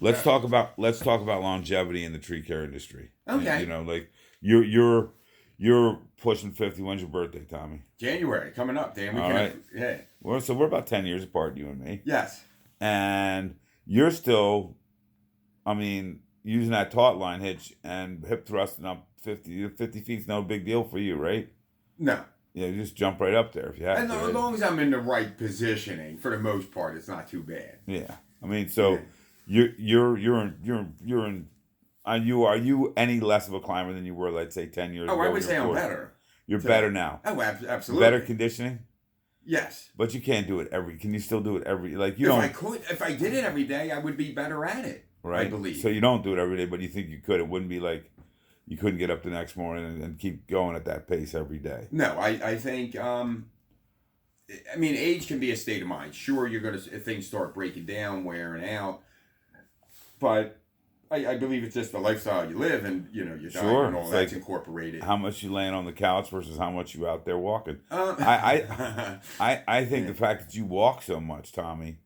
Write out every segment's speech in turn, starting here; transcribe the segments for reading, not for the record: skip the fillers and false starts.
let's talk about longevity in the tree care industry. Okay. Like you're pushing 50. When's your birthday, Tommy? January coming up. Damn, we All can. right. Yeah. So we're about 10 years apart, you and me, Yes. and you're still, I mean, using that taut line hitch and hip thrusting up 50 feet's no big deal for you, right? No. Yeah, you just jump right up there if you have And to. as Right? long as I'm in the right positioning, for the most part, it's not too bad. Yeah, I mean, so you're in. Are you any less of a climber than you were, let's say, 10 years ago? Oh, I would when you say were I'm 40? better. You're better now. Oh, absolutely. Better conditioning, Yes. but you can't do it every. Can you still do it every? Like you If don't. I could, if I did it every day, I would be better at it. Right. I believe. So you don't do it every day, but you think you could. It wouldn't be like you couldn't get up the next morning and keep going at that pace every day. No, I think. I mean, age can be a state of mind. Sure, you're gonna if things start breaking down, wearing out, but I believe it's just the lifestyle you live, and your diet Sure. and all It's that's like incorporated. How much you laying on the couch versus how much you out there walking. Um, I think the fact that you walk so much, Tommy,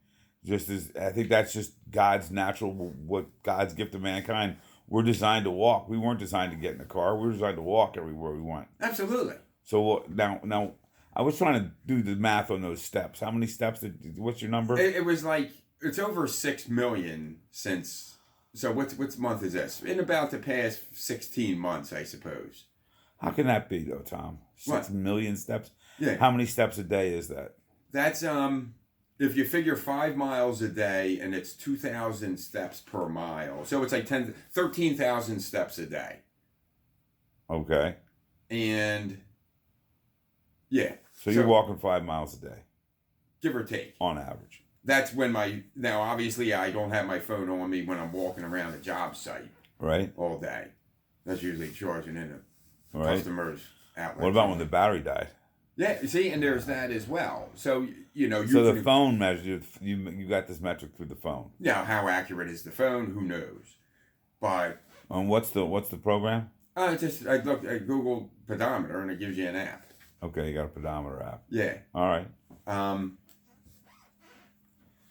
I think that's just God's natural, what God's gift to mankind. We're designed to walk. We weren't designed to get in the car. We were designed to walk everywhere we went. Absolutely. So now, I was trying to do the math on those steps. How many steps? What's your number? It was like it's over 6 million since. So what's month is this? In about the past 16 months, I suppose. How can that be though, Tom? 6 million steps. Yeah. How many steps a day is that? That's if you figure 5 miles a day and it's 2,000 steps per mile. So it's like 13,000 steps a day. Okay. And yeah. So you're walking 5 miles a day. Give or take. On average. That's when now obviously I don't have my phone on me when I'm walking around a job site. Right. All day. That's usually charging in a right. customer's outlet. What about when the battery died? Yeah, see, and there's that as well. So, So the phone measures, you got this metric through the phone. Yeah, how accurate is the phone? Who knows? But... what's the program? I Googled pedometer and it gives you an app. Okay, you got a pedometer app. Yeah. All right.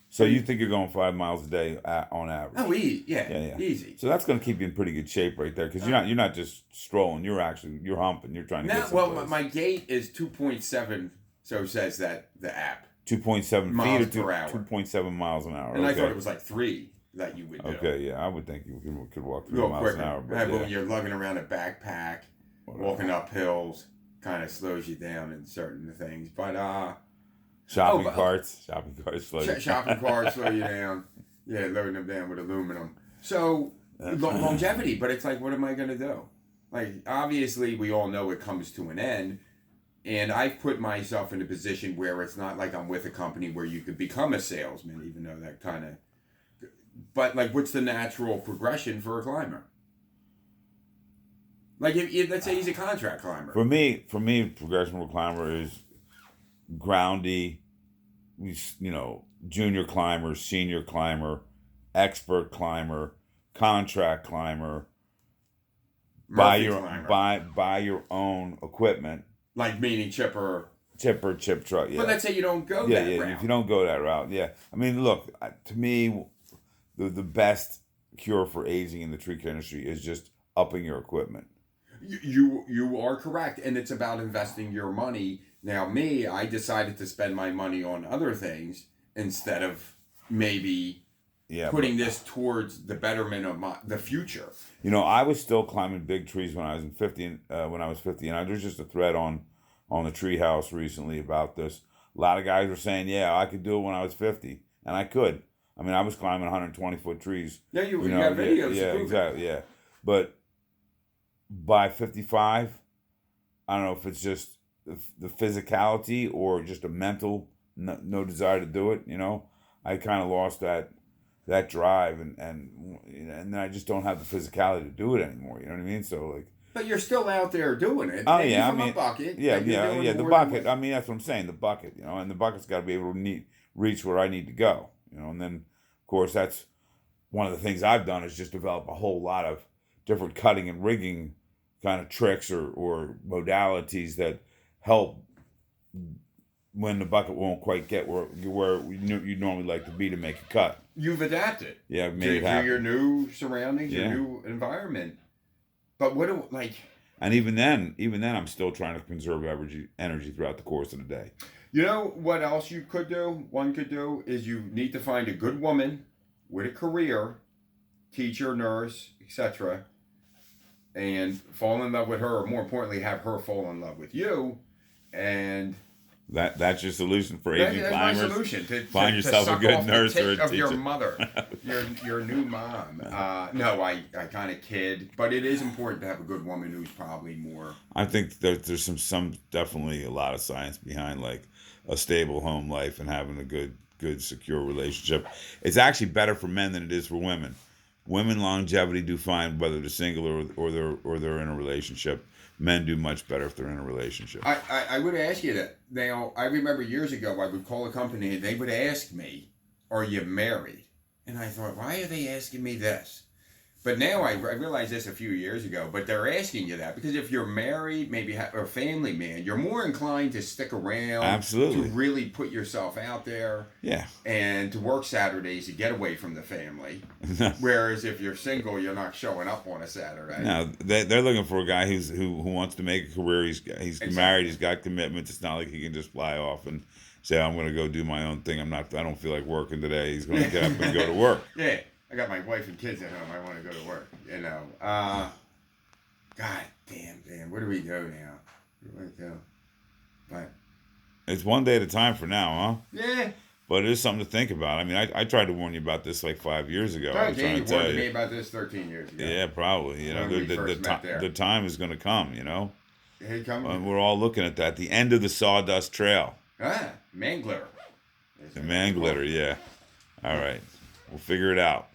So you think you're going 5 miles a day on average? Oh, easy. Yeah. Easy. So that's going to keep you in pretty good shape right there, because you're not just strolling. You're humping. You're trying to get someplace. Well, my gait is 2.7. So says that the app. 2.7 miles feet or per hour. 2.7 miles an hour. And okay. I thought it was like 3 that you would do. Okay, yeah, I would think you could walk 3 Real miles quick. an hour. But when you're lugging around a backpack, walking up hills, kind of slows you down in certain things. But Shopping carts slow you down. Shopping carts slow you down. Yeah, loading them down with aluminum. So, longevity, but it's like, what am I going to do? Like, obviously, we all know it comes to an end. And I've put myself in a position where it's not like I'm with a company where you could become a salesman, even though that kind of... But, like, what's the natural progression for a climber? Like, if let's say he's a contract climber. For me, progression for a climber is groundy, junior climber, senior climber, expert climber, contract climber, buy your own equipment. Like meaning chip truck, yeah. But let's say you don't go that route. If you don't go that route, yeah. I mean, look, to me, the best cure for aging in the tree care industry is just upping your equipment. You are correct, and it's about investing your money. Now, I decided to spend my money on other things instead of maybe putting this towards the betterment of the future. I was still climbing big trees when I was 50, and there's just a thread on the treehouse recently about this. A lot of guys were saying, yeah, I could do it when I was 50, and I could. I mean, I was climbing 120-foot trees. Yeah, you got videos. Yeah, exactly, yeah. But by 55, I don't know if it's just the physicality or just a mental no desire to do it. I kind of lost that drive, and then I just don't have the physicality to do it anymore. You know what I mean? So like. But you're still out there doing it. Oh yeah, a bucket. Yeah. The bucket. I mean, that's what I'm saying. The bucket. And the bucket's got to be able to reach where I need to go. And then of course that's one of the things I've done is just develop a whole lot of different cutting and rigging kind of tricks or modalities that help when the bucket won't quite get where you normally like to be to make a cut. You've adapted. Yeah, I've made to, it to happen. your new surroundings, Yeah. your new environment. But what do like? And even then, I'm still trying to conserve energy throughout the course of the day. You know what else you could do? One could do is you need to find a good woman with a career, teacher, nurse, etc., and fall in love with her, or more importantly, have her fall in love with you. And That's your solution for aging that's climbers. my solution. Find to yourself a suck good off nurse the or a tit of your teacher. mother, your new mom. No, I kind of kid, but it is important to have a good woman who's probably more. I think there's some definitely a lot of science behind like a stable home life and having a good secure relationship. It's actually better for men than it is for women. Women longevity do fine whether they're single or they're in a relationship. Men do much better if they're in a relationship. I would ask you that. Now, I remember years ago, I would call a company and they would ask me, "Are you married?" And I thought, why are they asking me this? But now I realized this a few years ago, but they're asking you that because if you're married, maybe or a family man, you're more inclined to stick around. Absolutely. To really put yourself out there. Yeah. And to work Saturdays to get away from the family. Whereas if you're single, you're not showing up on a Saturday. No, they're looking for a guy who wants to make a career. He's Exactly. married. He's got commitments. It's not like he can just fly off and say, "I'm going to go do my own thing. I don't feel like working today." He's going to get up and go to work. Yeah. I got my wife and kids at home. I want to go to work. You know. God damn. Where do we go now? Where do we go? But It's one day at a time for now, huh? yeah. But it is something to think about. I mean, I tried to warn you about this like 5 years ago. I Oh, was Dan, trying you to tell warned you. me about this 13 years ago. Yeah, probably. You know, When we first met there. the time is going to come. You know, Here you come. and we're all looking at that. The end of the Sawdust Trail. Man glitter. The man glitter. Yeah. All right. We'll figure it out.